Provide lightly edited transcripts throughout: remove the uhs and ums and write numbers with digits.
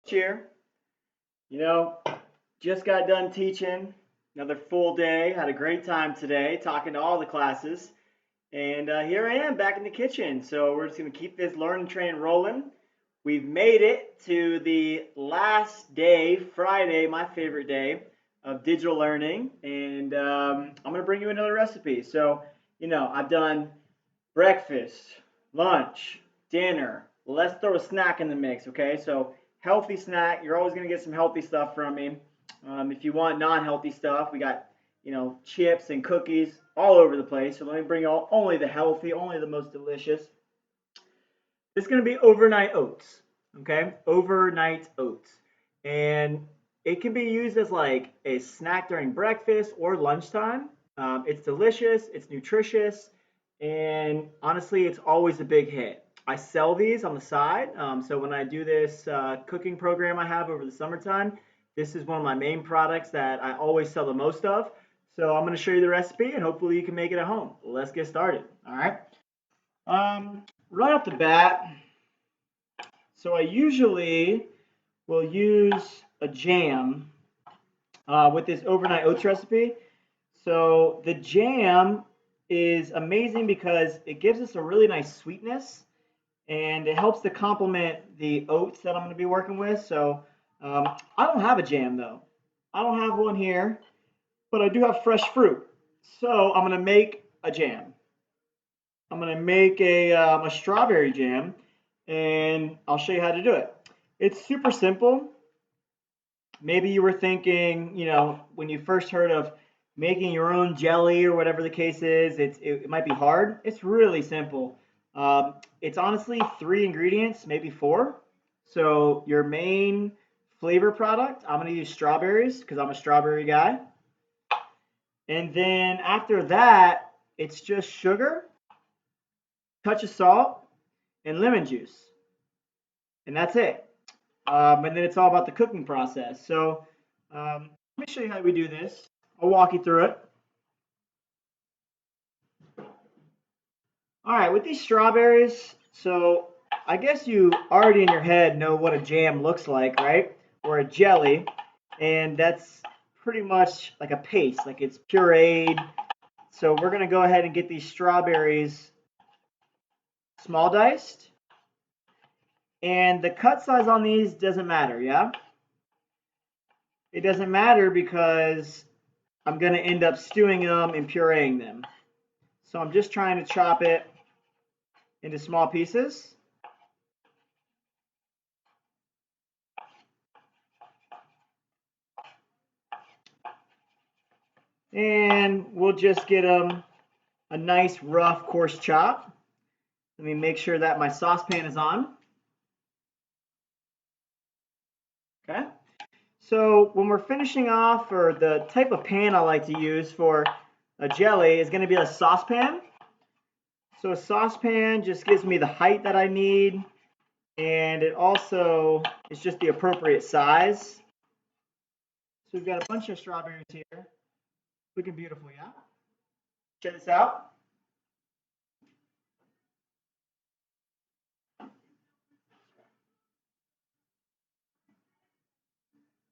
Cheer. You know, just got done teaching another full day. Had a great time today talking to all the classes. And here I am back in the kitchen. So we're just going to keep this learn and train rolling. We've made it to the last day, Friday, my favorite day of digital learning. And I'm going to bring you another recipe. So, I've done breakfast, lunch, dinner. Let's throw a snack in the mix, okay? So healthy snack. You're always gonna get some healthy stuff from me. If you want non-healthy stuff, we got chips and cookies all over the place. So let me bring you only the healthy, only the most delicious. It's gonna be overnight oats, okay? Overnight oats, and it can be used as like a snack during breakfast or lunchtime. It's delicious, it's nutritious, and honestly, it's always a big hit. I sell these on the side. So when I do this cooking program I have over the summertime, this is one of my main products that I always sell the most of. So I'm going to show you the recipe and hopefully you can make it at home. Let's get started. All right. Right off the bat, so I usually will use a jam with this overnight oats recipe. So the jam is amazing because it gives us a really nice sweetness and it helps to complement the oats that I'm going to be working with. So I don't have a jam though. I don't have one here, but I do have fresh fruit. So I'm going to make a jam. I'm going to make a strawberry jam and I'll show you how to do it. It's super simple. Maybe you were thinking, when you first heard of making your own jelly or whatever the case is, it might be hard. It's really simple. It's honestly 3 ingredients, maybe 4. So your main flavor product, I'm going to use strawberries because I'm a strawberry guy. And then after that, it's just sugar, touch of salt, and lemon juice. And that's it. And then it's all about the cooking process. So let me show you how we do this. I'll walk you through it. All right, with these strawberries, so I guess you already in your head know what a jam looks like, right? Or a jelly, and that's pretty much like a paste, like it's pureed. So we're gonna go ahead and get these strawberries small diced, and the cut size on these doesn't matter, yeah? It doesn't matter because I'm gonna end up stewing them and pureeing them. So I'm just trying to chop it into small pieces. And we'll just get them a nice rough coarse chop. Let me make sure that my saucepan is on. Okay. So when we're finishing off, or the type of pan I like to use for a jelly is going to be a saucepan. So a saucepan just gives me the height that I need, and it also is just the appropriate size. So we've got a bunch of strawberries here. Looking beautiful, yeah? Check this out.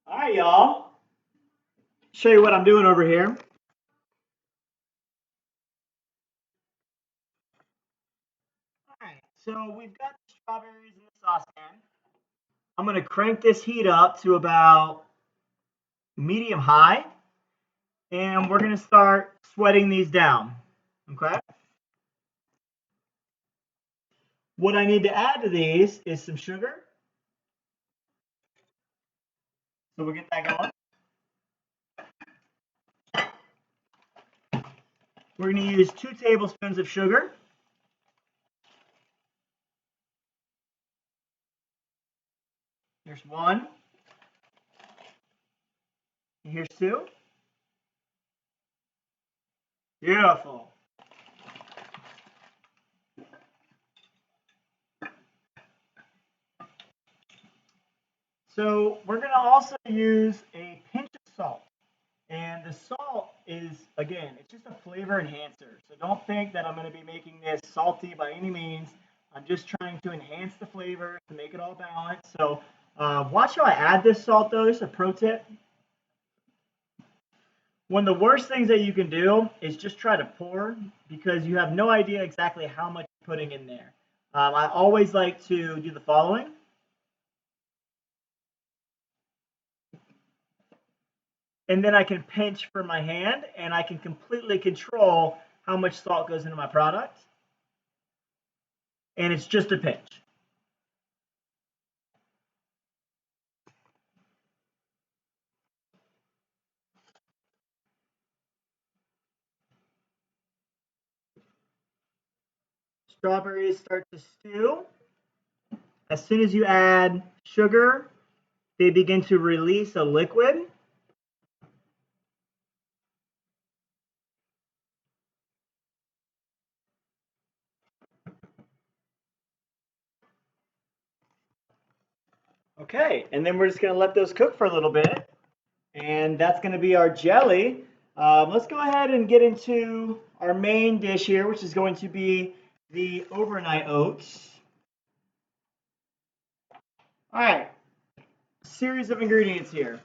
All right, y'all. Show you what I'm doing over here. All right, so we've got the strawberries in the saucepan. I'm going to crank this heat up to about medium high, and we're going to start sweating these down. Okay. What I need to add to these is some sugar. So we'll get that going. We're going to use 2 tablespoons of sugar. Here's 1. And here's 2. Beautiful. So we're going to also use a pinch of salt. And the salt is, again, it's just a flavor enhancer. So don't think that I'm going to be making this salty by any means. I'm just trying to enhance the flavor to make it all balanced. So Watch how I add this salt though. Just a pro tip. One of the worst things that you can do is just try to pour because you have no idea exactly how much you're putting in there. I always like to do the following. And then I can pinch for my hand and I can completely control how much salt goes into my product. And it's just a pinch. Strawberries start to stew. As soon as you add sugar, they begin to release a liquid. Okay, and then we're just going to let those cook for a little bit. And that's going to be our jelly. Let's go ahead and get into our main dish here, which is going to be the overnight oats. All right, series of ingredients here.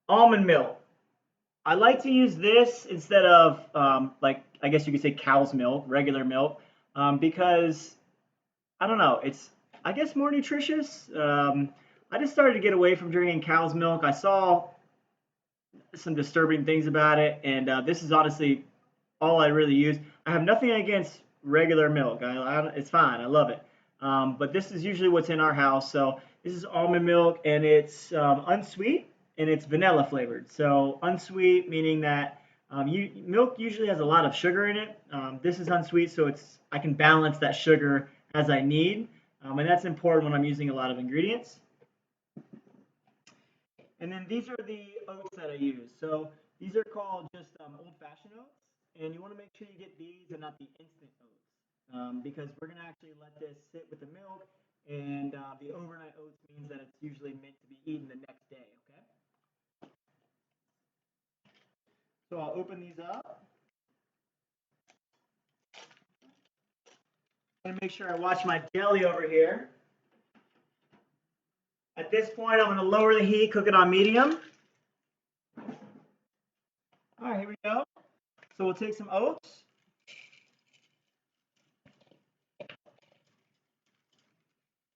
Almond milk. I like to use this instead of like I guess you could say cow's milk, regular milk, because I don't know, it's I guess more nutritious. I just started to get away from drinking cow's milk. I saw some disturbing things about it, and this is honestly all I really use. I have nothing against regular milk. It's fine. I love it. But this is usually what's in our house. So this is almond milk, and it's unsweet and it's vanilla flavored. So unsweet meaning that milk usually has a lot of sugar in it. This is unsweet, so I can balance that sugar as I need, and that's important when I'm using a lot of ingredients. And then these are the oats that I use. So these are called just old-fashioned oats, and you want to make sure you get these and not the instant oats, because we're going to actually let this sit with the milk, and the overnight oats means that it's usually meant to be eaten the next day, okay? So I'll open these up. I'm going to make sure I watch my jelly over here. At this point, I'm going to lower the heat, cook it on medium. All right, here we go. So we'll take some oats.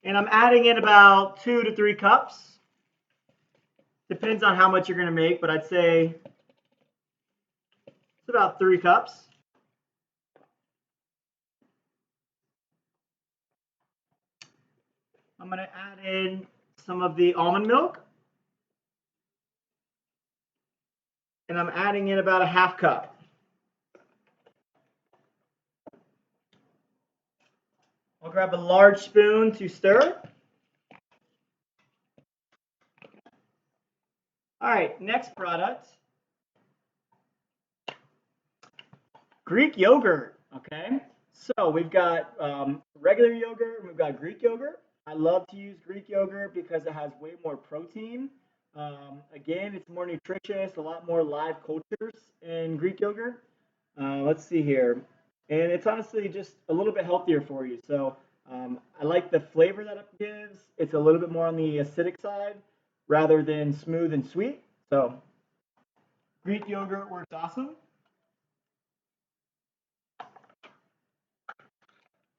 And I'm adding in about 2 to 3 cups. Depends on how much you're going to make, but I'd say it's about 3 cups. I'm going to add in some of the almond milk. And I'm adding in about a half cup. I'll grab a large spoon to stir. All right, next product. Greek yogurt, okay? So we've got regular yogurt, and we've got Greek yogurt. I love to use Greek yogurt because it has way more protein. Again, it's more nutritious, a lot more live cultures in Greek yogurt. Let's see here. And it's honestly just a little bit healthier for you. So I like the flavor that it gives. It's a little bit more on the acidic side rather than smooth and sweet. So Greek yogurt works awesome.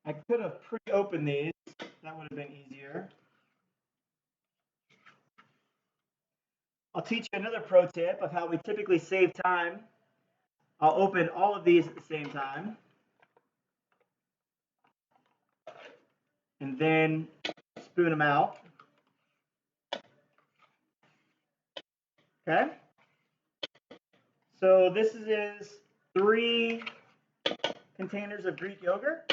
I could have pre-opened these. That would have been easier. I'll teach you another pro tip of how we typically save time. I'll open all of these at the same time. And then spoon them out. Okay? So this is 3 containers of Greek yogurt.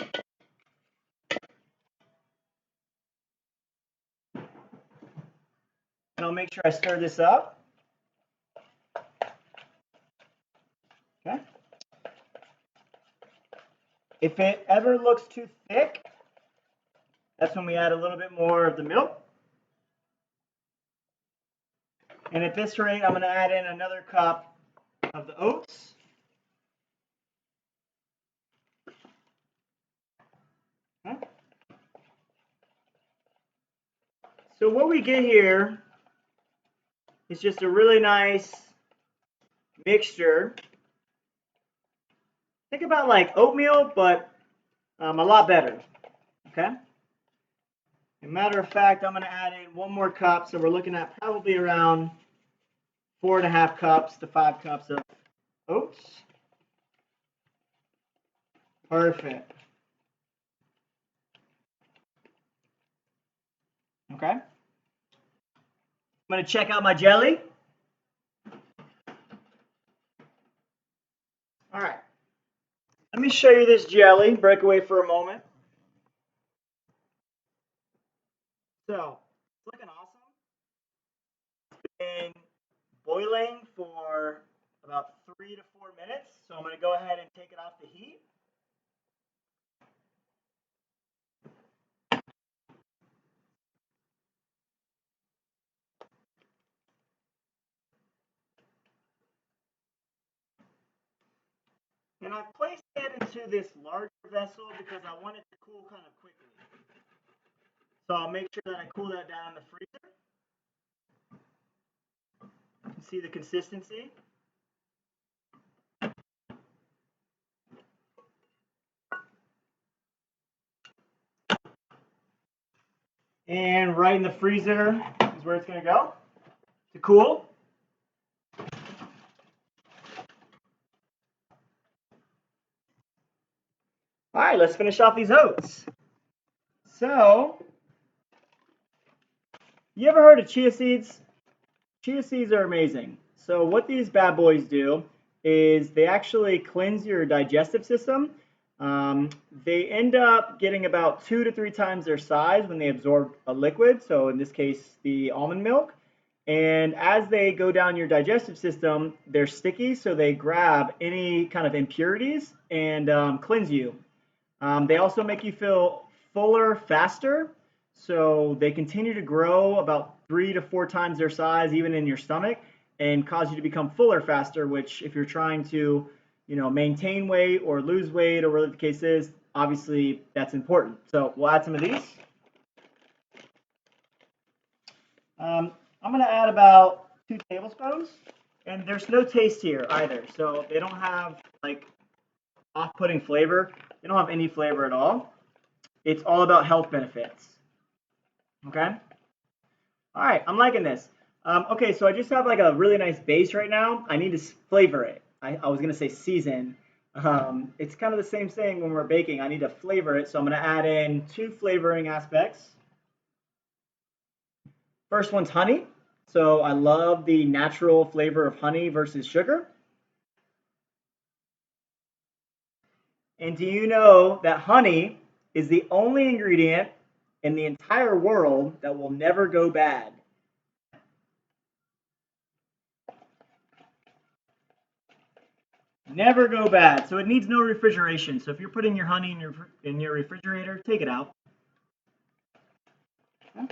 And I'll make sure I stir this up. Okay? If it ever looks too thick, that's when we add a little bit more of the milk. And at this rate, I'm going to add in another cup of the oats. Okay. So what we get here is just a really nice mixture. Think about like oatmeal, but a lot better. Okay. As a matter of fact, I'm going to add in 1 more cup, so we're looking at probably around 4.5 cups to 5 cups of oats. Perfect. Okay. I'm going to check out my jelly. All right. Let me show you this jelly. Break away for a moment. So, it's looking awesome. Been boiling for about 3 to 4 minutes. So I'm going to go ahead and take it off the heat. And I've placed it into this larger vessel because I want it to cool kind of quickly. So I'll make sure that I cool that down in the freezer. You can see the consistency. And right in the freezer is where it's going to go to cool. All right, let's finish off these oats. So, you ever heard of chia seeds? Chia seeds are amazing. So what these bad boys do is they actually cleanse your digestive system. They end up getting about 2 to 3 times their size when they absorb a liquid, so in this case, the almond milk. And as they go down your digestive system, they're sticky, so they grab any kind of impurities and cleanse you. They also make you feel fuller faster, so they continue to grow about 3 to 4 times their size, even in your stomach, and cause you to become fuller faster. Which, if you're trying to, maintain weight or lose weight or whatever the case is, obviously that's important. So we'll add some of these. I'm going to add about 2 tablespoons, and there's no taste here either, so they don't have like off-putting flavor. They don't have any flavor at all. It's all about health benefits. Okay. All right. I'm liking this. Okay. So I just have like a really nice base right now. I need to flavor it. I was going to say season. It's kind of the same thing when we're baking. I need to flavor it. So I'm going to add in 2 flavoring aspects. First one's honey. So I love the natural flavor of honey versus sugar. And do you know that honey is the only ingredient in the entire world that will never go bad? Never go bad. So it needs no refrigeration. So if you're putting your honey in your refrigerator, take it out. Okay.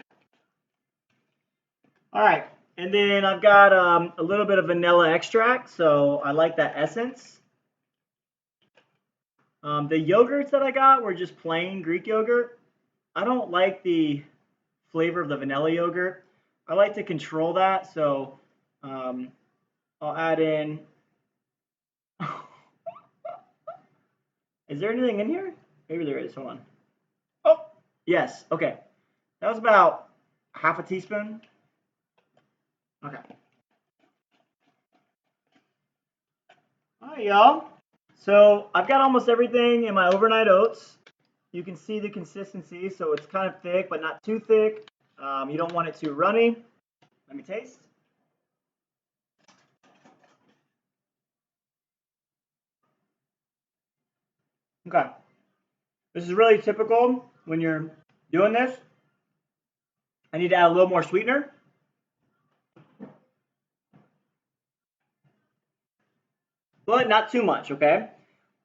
All right. And then I've got a little bit of vanilla extract, so I like that essence. The yogurts that I got were just plain Greek yogurt. I don't like the flavor of the vanilla yogurt. I like to control that, so I'll add in. Is there anything in here? Maybe there is. Hold on. Oh, yes. Okay. That was about half a teaspoon. Okay. All right, y'all. So I've got almost everything in my overnight oats. You can see the consistency, so it's kind of thick, but not too thick. You don't want it too runny. Let me taste. Okay. This is really typical when you're doing this. I need to add a little more sweetener. But not too much, okay?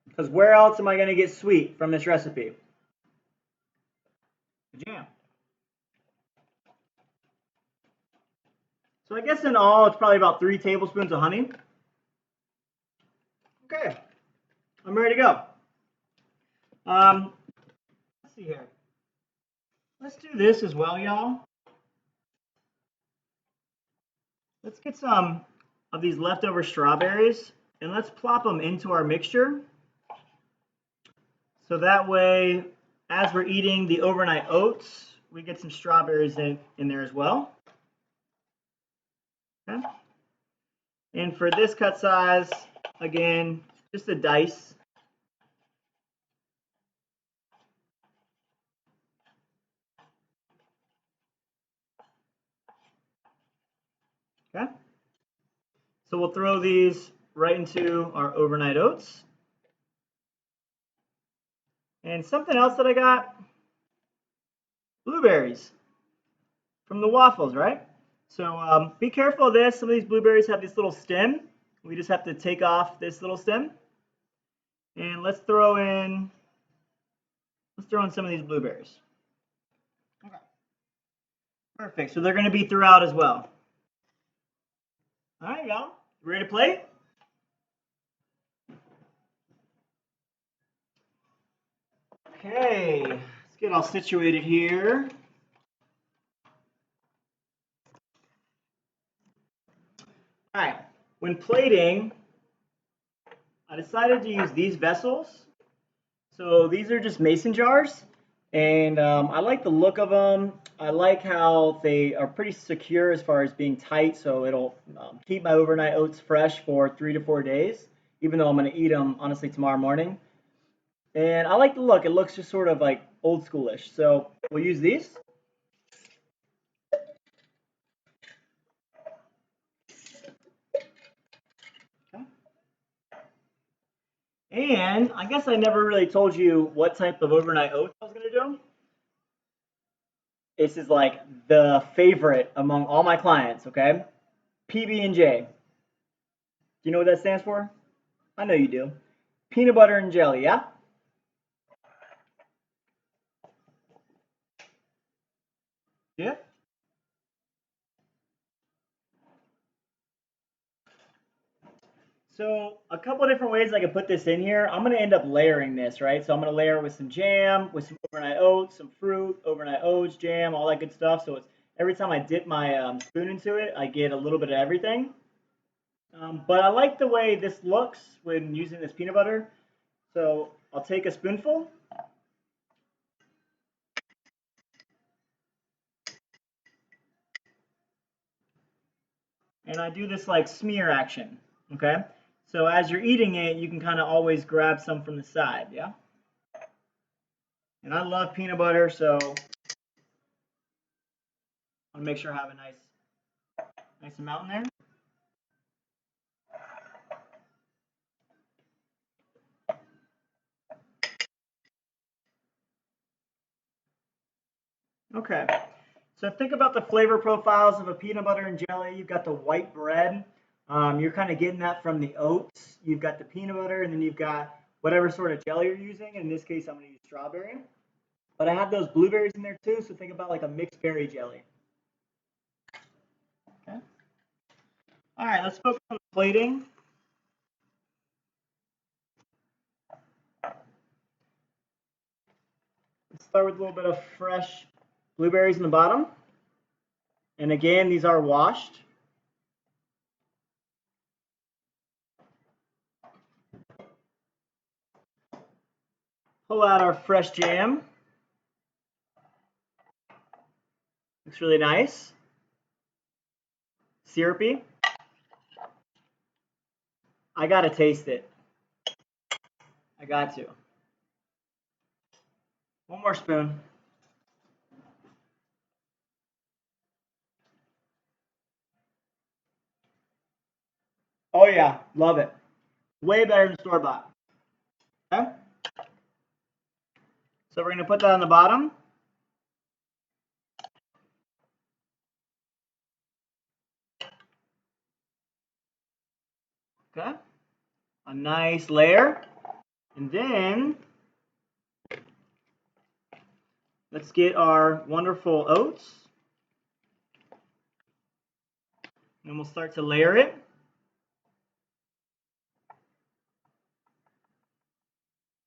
Because where else am I going to get sweet from this recipe? Jam. So I guess in all, it's probably about 3 tablespoons of honey. Okay, I'm ready to go. Let's see here. Let's do this as well, y'all. Let's get some of these leftover strawberries and let's plop them into our mixture. So that way, as we're eating the overnight oats, we get some strawberries in there as well. Okay. And for this cut size, again, just a dice. Okay. So we'll throw these right into our overnight oats. And something else that I got, blueberries from the waffles, right? So be careful of this. Some of these blueberries have this little stem. We just have to take off this little stem. And let's throw in some of these blueberries. Okay. Perfect. So they're going to be throughout as well. All right, y'all. Ready to play? Okay. Let's get all situated here. All right. When plating, I decided to use these vessels. So these are just mason jars, and I like the look of them. I like how they are pretty secure as far as being tight, so it'll keep my overnight oats fresh for 3 to 4 days, even though I'm going to eat them honestly tomorrow morning. And I like the look. It looks just sort of like old schoolish. So we'll use these. Okay. And I guess I never really told you what type of overnight oats I was going to do. This is like the favorite among all my clients, okay? PB&J. Do you know what that stands for? I know you do. Peanut butter and jelly, yeah? Yeah. So a couple of different ways I could put this in here. I'm going to end up layering this, right? So I'm going to layer it with some jam, with some overnight oats, some fruit, overnight oats, jam, all that good stuff. So it's every time I dip my spoon into it, I get a little bit of everything. But I like the way this looks when using this peanut butter. So I'll take a spoonful. And I do this like smear action, okay? So as you're eating it, you can kind of always grab some from the side, yeah? And I love peanut butter, so I want to make sure I have a nice amount in there. Okay. So think about the flavor profiles of a peanut butter and jelly. You've got the white bread. You're kind of getting that from the oats. You've got the peanut butter, and then you've got whatever sort of jelly you're using. In this case, I'm going to use strawberry. But I have those blueberries in there too, so think about like a mixed berry jelly. Okay. All right, let's focus on the plating. Let's start with a little bit of fresh blueberries in the bottom. And again, these are washed. Pull out our fresh jam. Looks really nice. Syrupy. I gotta taste it. I got to. One more spoon. Oh yeah, love it. Way better than store bought. Okay. So we're gonna put that on the bottom. Okay. A nice layer. And then let's get our wonderful oats. And we'll start to layer it.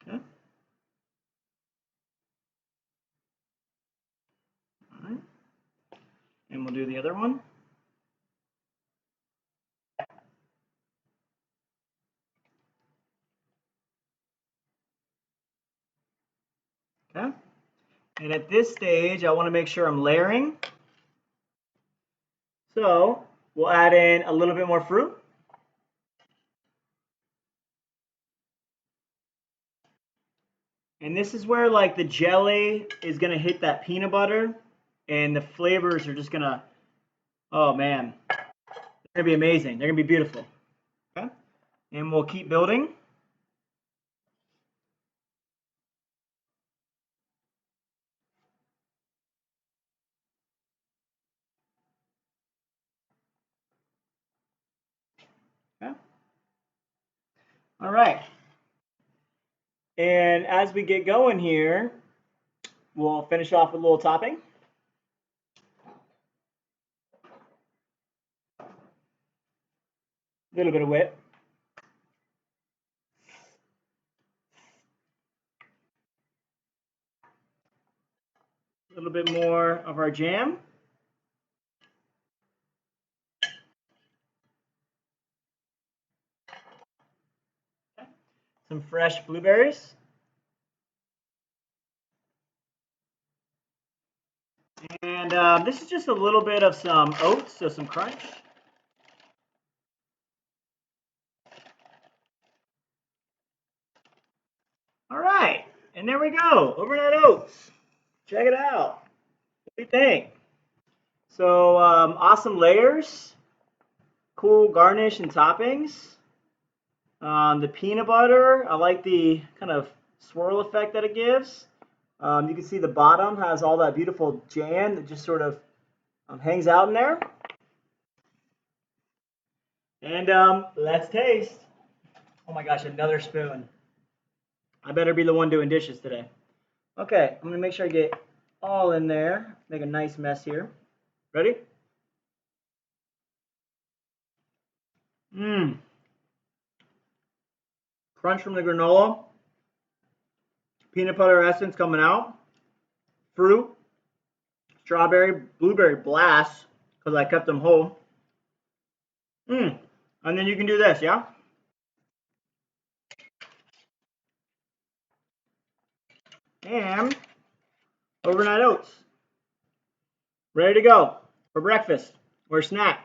Okay. All right. And we'll do the other one. Okay. And at this stage, I want to make sure I'm layering. So we'll add in a little bit more fruit. And this is where like the jelly is gonna hit that peanut butter and the flavors are just gonna, oh man, they're gonna be amazing. They're gonna be beautiful. Okay. And we'll keep building. Okay. All right. And as we get going here, we'll finish off with a little topping. A little bit of whip. A little bit more of our jam. Some fresh blueberries. And this is just a little bit of some oats, so some crunch. All right, and there we go, overnight oats. Check it out. What do you think? So awesome layers, cool garnish and toppings. The peanut butter, I like the kind of swirl effect that it gives. You can see the bottom has all that beautiful jam that just sort of hangs out in there. And let's taste. Oh my gosh, another spoon. I better be the one doing dishes today. Okay, I'm gonna make sure I get all in there. Make a nice mess here. Ready? Mmm. Crunch from the granola. Peanut butter essence coming out. Fruit. Strawberry, blueberry blast because I kept them whole. Mmm. And then you can do this, yeah? And overnight oats. Ready to go for breakfast or snack.